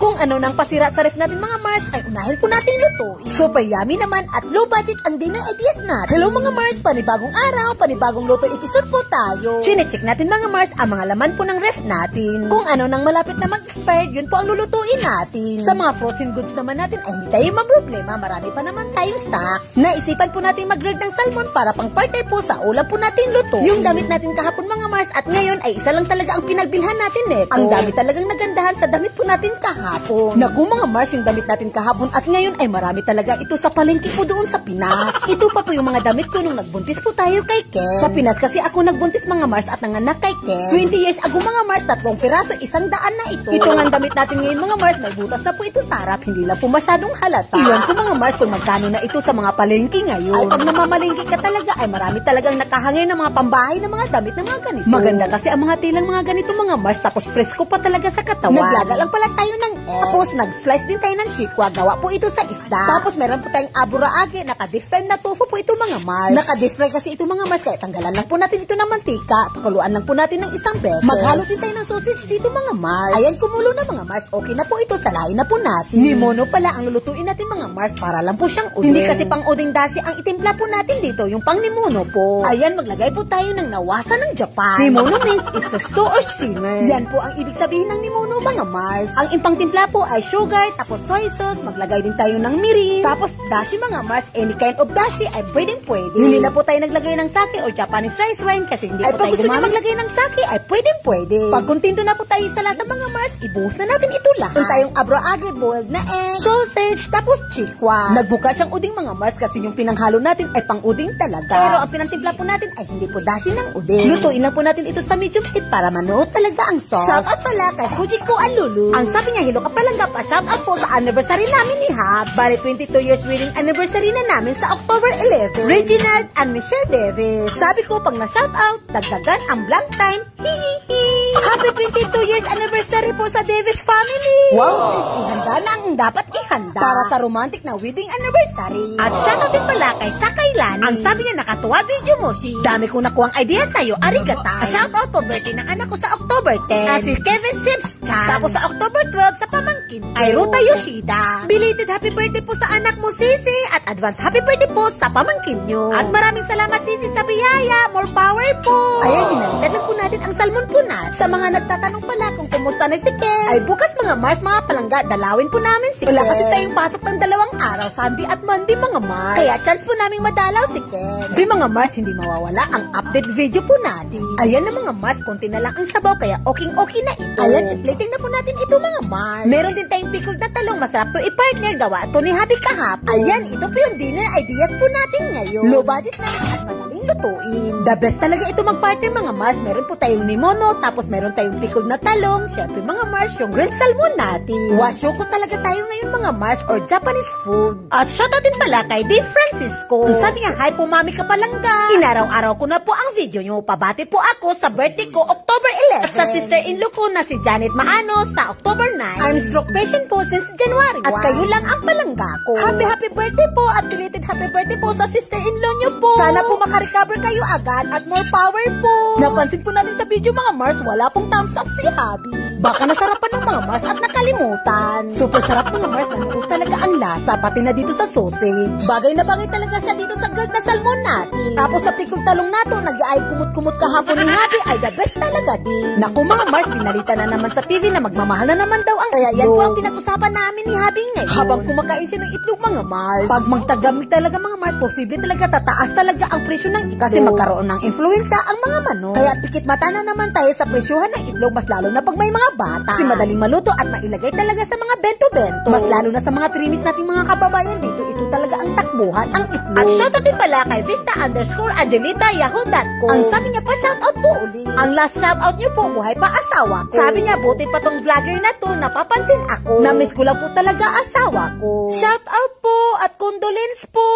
Kung ano nang pasira sa ref natin mga Mars ay unahin po natin lutuin. Super yummy naman at low budget ang dinner ideas natin. Hello mga Mars, panibagong araw, panibagong luto episode po tayo. Chine-check natin mga Mars ang mga laman po ng ref natin. Kung ano nang malapit na mag-expire, yun po ang lulutuin natin. Sa mga frozen goods naman natin ay hindi tayo maproblema, marami pa naman tayong stocks. Naisipan po natin mag-grilled ng salmon para pang partner po sa ulam po natin luto. Yung damit natin kahapon mga Mars at ngayon ay isa lang talaga ang pinagbilhan natin neto. Ang dami talagang nagandahan sa damit po natin kahapon. Naku mga Mars, yung damit natin kahapon at ngayon ay marami talaga ito sa palengke po doon sa Pinas. Ito pa po yung mga damit ko nung nagbuntis po tayo kay Ken. Sa Pinas kasi ako nagbuntis mga Mars at nanganak kay Ken. 20 years ago mga Mars, 3 piraso, 100 na ito. Ito nga damit natin ngayon mga Mars, may butas na po ito sa harap, hindi lang po masyadong halata. Iwan po mga Mars kung magkano na ito sa mga palengke ngayon. Ay pag namamalengke ka talaga ay marami talagang nakahangin ng mga pambahay ng mga damit ng mga ganito. Maganda kasi ang mga tilang mga ganito mga Mars, tapos presko pa talaga sa katawan. Naglaga lang pala tayo ng egg. Tapos nag-slice din tayo ng chikwa, gawa po ito sa isda. Tapos meron po tayong aburaage, naka-deep fry na tofu po ito mga Mars. Naka-deep fry kasi ito mga Mars, kaya tanggalan lang po natin ito ng mantika, pakuluan lang po natin ng isang beses. Maghalo din tayo ng sausage dito mga Mars. Ayan, kumulo na mga Mars, okay na po ito, salain na po natin. Nimono pala ang lulutuin natin mga Mars, para lang po siyang uding. Hindi kasi pang uding dashi ang itimpla po natin dito, yung pang nimono po. Ayan, maglagay po tayo ng nawasa ng Japan. Nimono means is to stew or simmer. Yan po ang ibig sabihin ng nimono mga Mars. Ang impang timpla po ay sugar, tapos soy sauce, maglagay din tayo ng mirin, tapos dashi mga Mars, any kind of dashi ay pwedeng pwede. Hindi na po tayo naglagay ng sake or Japanese rice wine kasi hindi po tayo maglagay ng sake ay pwedeng pwede. Pag kontento na po tayo sa lasa mga Mars, ibuhos na natin ito lahat. Kung tayong abroage, boiled na egg, sausage, tapos chikwa. Nagbuka siyang uding mga Mars kasi yung pinanghalo natin ay pang uding talaga. Pero ang pinantimpla po natin ay hindi po dashi ng uding. Lutuin lang po natin ito sa medium heat para manuot talaga ang sauce. Shout out pala kay Fujiko Alulu. Ang sabi niya, hello ka palang pa, shout out po sa anniversary namin ni Hab. Bali 22 years wedding anniversary na namin sa October 11. Reginald and Michelle Davis. Sabi ko pag na-shout out, dagdagan ang blank time. Hihihi. Happy 22 years anniversary po sa Davis family. Wow, sis, ihanda na ang dapat ihanda para sa romantic na wedding anniversary. At shout out din pala kay Sakay Lani. Ang sabi niya, nakatuwa video mo si. Dami kong nakuwang idea sa'yo, arigata. Shout out po birthday ng anak ko sa October 10. Si Kevin Sips Chan. Tapos sa October 12 sa pamangkin ay Ruta Yoshida. Belated happy birthday po sa anak mo Sisi at advance happy birthday po sa pamangkin nyo. At maraming salamat Sisi sa biyaya. More power po. Ayan, hinalitan lang po natin ang salmon po natin. Sa mga nagtatanong pala kung kumusta na si Ken, ay bukas mga Mars, mga palangga, dalawin po namin si Ken. Wala kasi tayong pasok ng 2 araw, Sunday at Monday mga Mars. Kaya chance po naming madalaw si Ken. Pero mga Mars, hindi mawawala ang update video po natin. Ayan na mga Mars, konti na lang ang sabaw, kaya okay na ito. Ayan, i-plating na po natin ito mga Mars. Meron din tayong pickled na talong, masarap to i-partner, gawa ito ni Happy kahapon. Ayan, ito po yung dinner ideas po natin ngayon. Low budget na at madaling lutuin. The best talaga ito mag-partner mga Mars. Meron po tayong nimono, tapos meron tayong pickled na talong. Syempre mga Mars, yung grilled salmon natin. Wasyo ko talaga tayo ngayon mga Mars or Japanese food. At shoutout din pala kay Dave Francisco. Ang sabi niya, hi pumami ka palangga. Inaraw-araw ko na po ang video nyo. Pabati po ako sa birthday ko October 11. At sa sister-in-law ko na si Janet Maano sa October 9. I'm stroke patient po since January 1. At kayo lang ang palangga ko. Happy birthday po at belated happy birthday po sa sister-in-law nyo po. Sana po makarecover kayo agad at more power po. Napansin po natin sa video mga Mars, wala pong thumbs up si Happy. Baka nasarapan ng mga Mars at nakalimutan. Super sarap mga Mars, nanuot talaga ang lasa, pati na dito sa sausage. Bagay na bagay talaga siya dito sa grilled na salmon natin. Tapos sa pickled talong nato, nag-aay kumut-kumut kahapon ni Happy ay the best talaga din. Naku mga Mars, binalita na naman sa TV na magmamahal na naman daw ang kaya yan po ang pinag-usapan namin ni Happy ngayon. Habang kumakain siya ng itlog mga Mars. Pag magtagamit talaga mga Mars, posible talaga tataas talaga ang presyo ng itlog. Kasi magkaroon ng influenza ang mga manok. Kaya pikit mata na naman tayo sa presyuhan ng itlog, mas lalo na pag may mga bata. Kasi madaling maluto at mailagay talaga sa mga bento-bento. Mas lalo na sa mga trimis nating mga kababayan dito, ito talaga ang takbuhan, ang itlog. At shoutout din pala kay Vista_Angelita.yahoo.com. Ang sabi niya pa, shoutout po uli. Ang last shoutout niyo po, buhay pa asawa ko. Sabi niya, buti pa tong vlogger na to, napapansin ako. Na-miss ko lang po talaga asawa ko. Shoutout po at condolence po.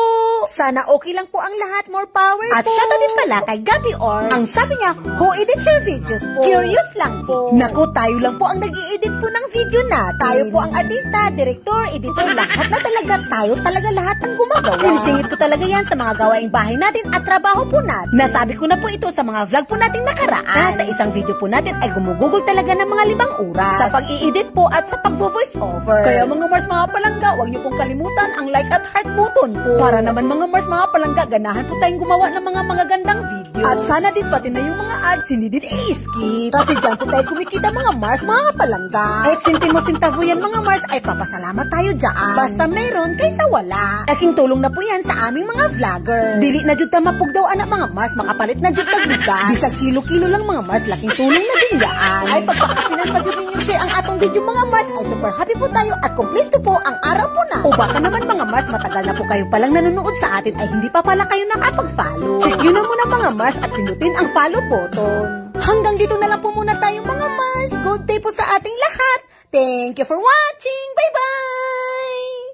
Sana okay lang po ang lahat, more power at po. At shoutout din pala kay Gabi Or. Ang sabi niya, who edits your videos po? Curious lang po. Naku, tayo lang po ang nag-i-edit po ng video na. Tayo po ang artista, director, editor, lahat na talaga. Tayo talaga lahat ang gumagawa. Sinisingit ko talaga yan sa mga gawaing bahay natin at trabaho po natin. Nasabi ko na po ito sa mga vlog po nating nakaraan. Sa isang video po natin ay gumugugol talaga ng mga 5 oras. Sa pag-i-edit po at sa pag-voice over. Kaya mga Mars, mga palangga, huwag niyo pong kalimutan ang like at heart button po. Para naman mga Mars, mga palangga, ganahan po tayong gumawa ng mga magagandang video. At sana din pati na yung mga ads, hindi din i-skip. Kasi dyan po tayo kumikita mga Mars, mga palangga. Kahit sintimo-sintavo yan mga Mars, ay papasalamat tayo dyan. Basta meron kaysa wala. Laking tulong na po yan sa aming mga vlogger. Dili na jud ta mapugdaw anak mga Mars, makapalit na jud tag bigas. Bisag kilo-kilo lang mga Mars, laking tulong na din yan. Ay pagpakapinan pa jud ninyo share ang atong video mga Mars, ay super happy po tayo at kompleto po ang araw po na. O baka naman mga Mars, matagal na po kayo palang nanonood sa atin ay hindi pa pala kayo nakapag-follow. Check nyo na muna mga Mars at pindutin ang follow button. Hanggang dito na lang po muna tayo mga Mars. Good day po sa ating lahat. Thank you for watching. Bye-bye!